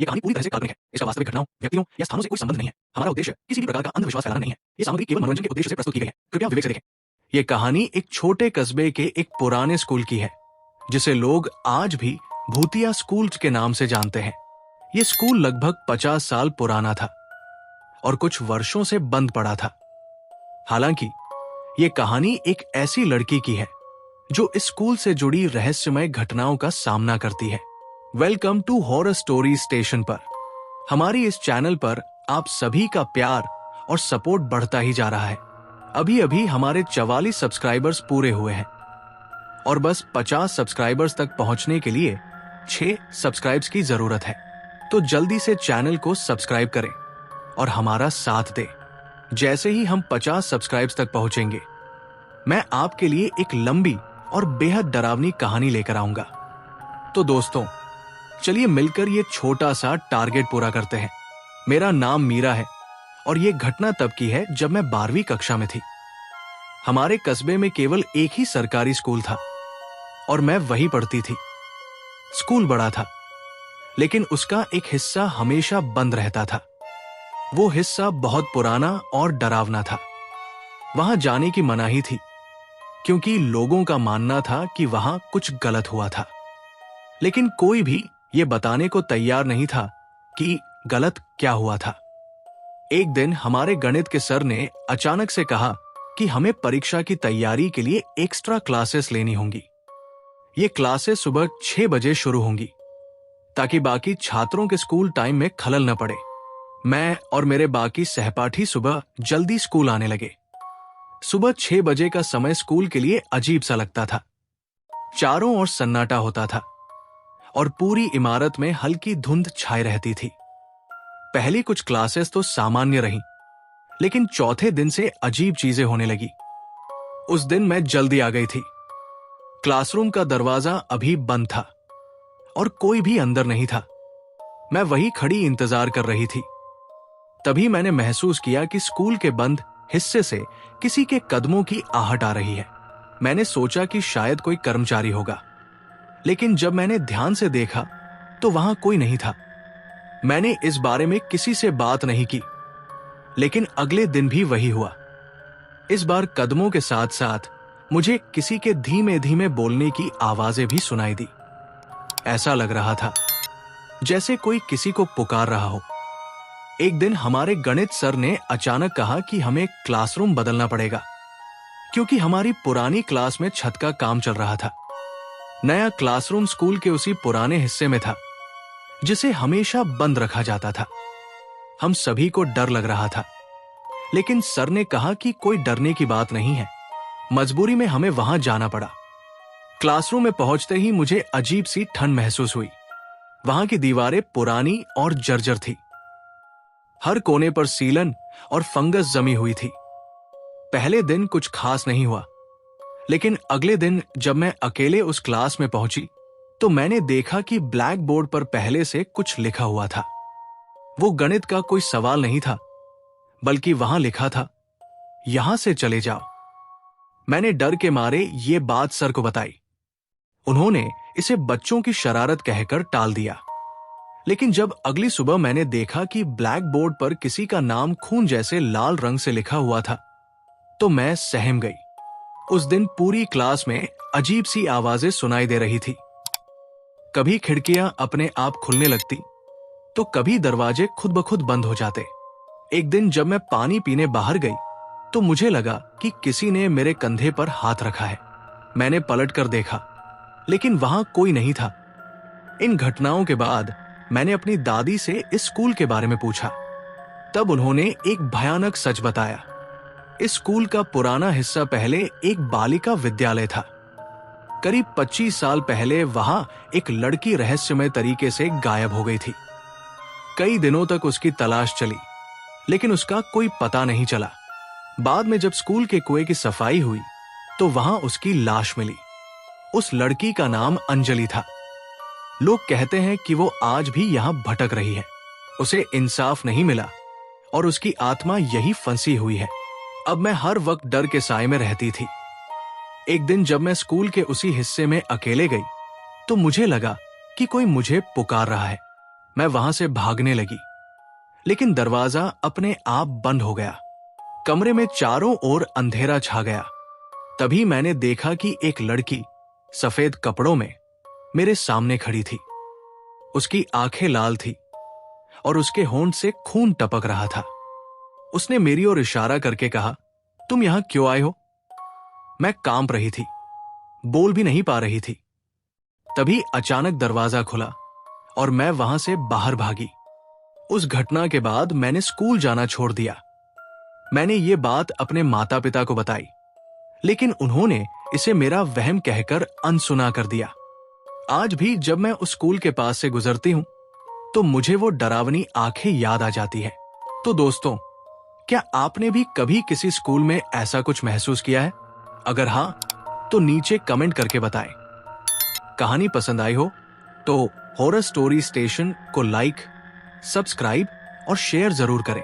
ये कहानी पूरी तरह से काल्पनिक है। इसका वास्तविक घटनाओं, व्यक्तियों या स्थानों से कोई संबंध नहीं है। हमारा उद्देश्य किसी भी प्रकार का अंधविश्वास फैलाना नहीं है। ये सामग्री केवल मनोरंजन के उद्देश्य से प्रस्तुत की गई है। कृपया विवेक से देखें। ये कहानी एक छोटे कस्बे के एक पुराने स्कूल की है, जिसे लोग आज भी भूतिया स्कूल के नाम से जानते हैं। ये स्कूल लगभग 50 साल पुराना था और कुछ वर्षों से बंद पड़ा था। हालांकि ये कहानी एक ऐसी लड़की की है जो इस स्कूल से जुड़ी रहस्यमय घटनाओं का सामना करती है। Welcome to horror story station पर। हमारी इस चैनल पर आप सभी का प्यार और सपोर्ट बढ़ता ही जा रहा है। अभी अभी हमारे 44 सब्सक्राइबर्स पूरे हुए हैं और बस 50 सब्सक्राइबर्स तक पहुंचने के लिए 6 सब्सक्राइब्स की जरूरत है। तो जल्दी से चैनल को सब्सक्राइब करें और हमारा साथ दें। जैसे ही हम 50 सब्सक्राइब्स तक पहुंचेंगे, मैं आपके लिए एक लंबी और बेहद डरावनी कहानी लेकर आऊंगा। तो दोस्तों, चलिए मिलकर ये छोटा सा टारगेट पूरा करते हैं। मेरा नाम मीरा है और ये घटना तब की है जब मैं 12वीं कक्षा में थी। हमारे कस्बे में केवल एक ही सरकारी स्कूल था और मैं वहीं पढ़ती थी। स्कूल बड़ा था, लेकिन उसका एक हिस्सा हमेशा बंद रहता था। वो हिस्सा बहुत पुराना और डरावना था। वहां जाने की मनाही थी, क्योंकि लोगों का मानना था कि वहां कुछ गलत हुआ था। लेकिन कोई भी ये बताने को तैयार नहीं था कि गलत क्या हुआ था। एक दिन हमारे गणित के सर ने अचानक से कहा कि हमें परीक्षा की तैयारी के लिए एक्स्ट्रा क्लासेस लेनी होंगी। ये क्लासेस सुबह 6 बजे शुरू होंगी, ताकि बाकी छात्रों के स्कूल टाइम में खलल न पड़े। मैं और मेरे बाकी सहपाठी सुबह जल्दी स्कूल आने लगे। सुबह 6 बजे का समय स्कूल के लिए अजीब सा लगता था। चारों ओर सन्नाटा होता था और पूरी इमारत में हल्की धुंध छाई रहती थी। पहली कुछ क्लासेस तो सामान्य रहीं, लेकिन चौथे दिन से अजीब चीजें होने लगी। उस दिन मैं जल्दी आ गई थी। क्लासरूम का दरवाजा अभी बंद था और कोई भी अंदर नहीं था। मैं वहीं खड़ी इंतजार कर रही थी। तभी मैंने महसूस किया कि स्कूल के बंद हिस्से से किसी के कदमों की आहट आ रही है। मैंने सोचा कि शायद कोई कर्मचारी होगा, लेकिन जब मैंने ध्यान से देखा तो वहां कोई नहीं था। मैंने इस बारे में किसी से बात नहीं की, लेकिन अगले दिन भी वही हुआ। इस बार कदमों के साथ साथ मुझे किसी के धीमे धीमे बोलने की आवाजें भी सुनाई दी। ऐसा लग रहा था जैसे कोई किसी को पुकार रहा हो। एक दिन हमारे गणित सर ने अचानक कहा कि हमें क्लासरूम बदलना पड़ेगा, क्योंकि हमारी पुरानी क्लास में छत का काम चल रहा था। नया क्लासरूम स्कूल के उसी पुराने हिस्से में था, जिसे हमेशा बंद रखा जाता था। हम सभी को डर लग रहा था, लेकिन सर ने कहा कि कोई डरने की बात नहीं है। मजबूरी में हमें वहां जाना पड़ा। क्लासरूम में पहुंचते ही मुझे अजीब सी ठंड महसूस हुई। वहां की दीवारें पुरानी और जर्जर थी। हर कोने पर सीलन और फंगस जमी हुई थी। पहले दिन कुछ खास नहीं हुआ, लेकिन अगले दिन जब मैं अकेले उस क्लास में पहुंची तो मैंने देखा कि ब्लैक बोर्ड पर पहले से कुछ लिखा हुआ था। वो गणित का कोई सवाल नहीं था, बल्कि वहां लिखा था, यहां से चले जाओ। मैंने डर के मारे ये बात सर को बताई। उन्होंने इसे बच्चों की शरारत कहकर टाल दिया। लेकिन जब अगली सुबह मैंने देखा कि ब्लैक बोर्ड पर किसी का नाम खून जैसे लाल रंग से लिखा हुआ था, तो मैं सहम गई। उस दिन पूरी क्लास में अजीब सी आवाजें सुनाई दे रही थी। कभी खिड़कियां अपने आप खुलने लगती, तो कभी दरवाजे खुद ब खुद बंद हो जाते। एक दिन जब मैं पानी पीने बाहर गई तो मुझे लगा कि किसी ने मेरे कंधे पर हाथ रखा है। मैंने पलट कर देखा, लेकिन वहां कोई नहीं था। इन घटनाओं के बाद मैंने अपनी दादी से इस स्कूल के बारे में पूछा। तब उन्होंने एक भयानक सच बताया। इस स्कूल का पुराना हिस्सा पहले एक बालिका विद्यालय था। करीब 25 साल पहले वहां एक लड़की रहस्यमय तरीके से गायब हो गई थी। कई दिनों तक उसकी तलाश चली, लेकिन उसका कोई पता नहीं चला। बाद में जब स्कूल के कुएं की सफाई हुई तो वहां उसकी लाश मिली। उस लड़की का नाम अंजलि था। लोग कहते हैं कि वो आज भी यहां भटक रही है। उसे इंसाफ नहीं मिला और उसकी आत्मा यही फंसी हुई है। अब मैं हर वक्त डर के साए में रहती थी। एक दिन जब मैं स्कूल के उसी हिस्से में अकेले गई तो मुझे लगा कि कोई मुझे पुकार रहा है। मैं वहां से भागने लगी, लेकिन दरवाजा अपने आप बंद हो गया। कमरे में चारों ओर अंधेरा छा गया। तभी मैंने देखा कि एक लड़की सफेद कपड़ों में मेरे सामने खड़ी थी। उसकी आंखें लाल थी और उसके होंठ से खून टपक रहा था। उसने मेरी ओर इशारा करके कहा, तुम यहां क्यों आए हो? मैं कांप रही थी, बोल भी नहीं पा रही थी। तभी अचानक दरवाजा खुला और मैं वहां से बाहर भागी। उस घटना के बाद मैंने स्कूल जाना छोड़ दिया। मैंने ये बात अपने माता पिता को बताई, लेकिन उन्होंने इसे मेरा वहम कहकर अनसुना कर दिया। आज भी जब मैं उस स्कूल के पास से गुजरती हूं तो मुझे वो डरावनी आंखें याद आ जाती है। तो दोस्तों, क्या आपने भी कभी किसी स्कूल में ऐसा कुछ महसूस किया है? अगर हां, तो नीचे कमेंट करके बताएं। कहानी पसंद आई हो तो हॉरर स्टोरी स्टेशन को लाइक, सब्सक्राइब और शेयर जरूर करें।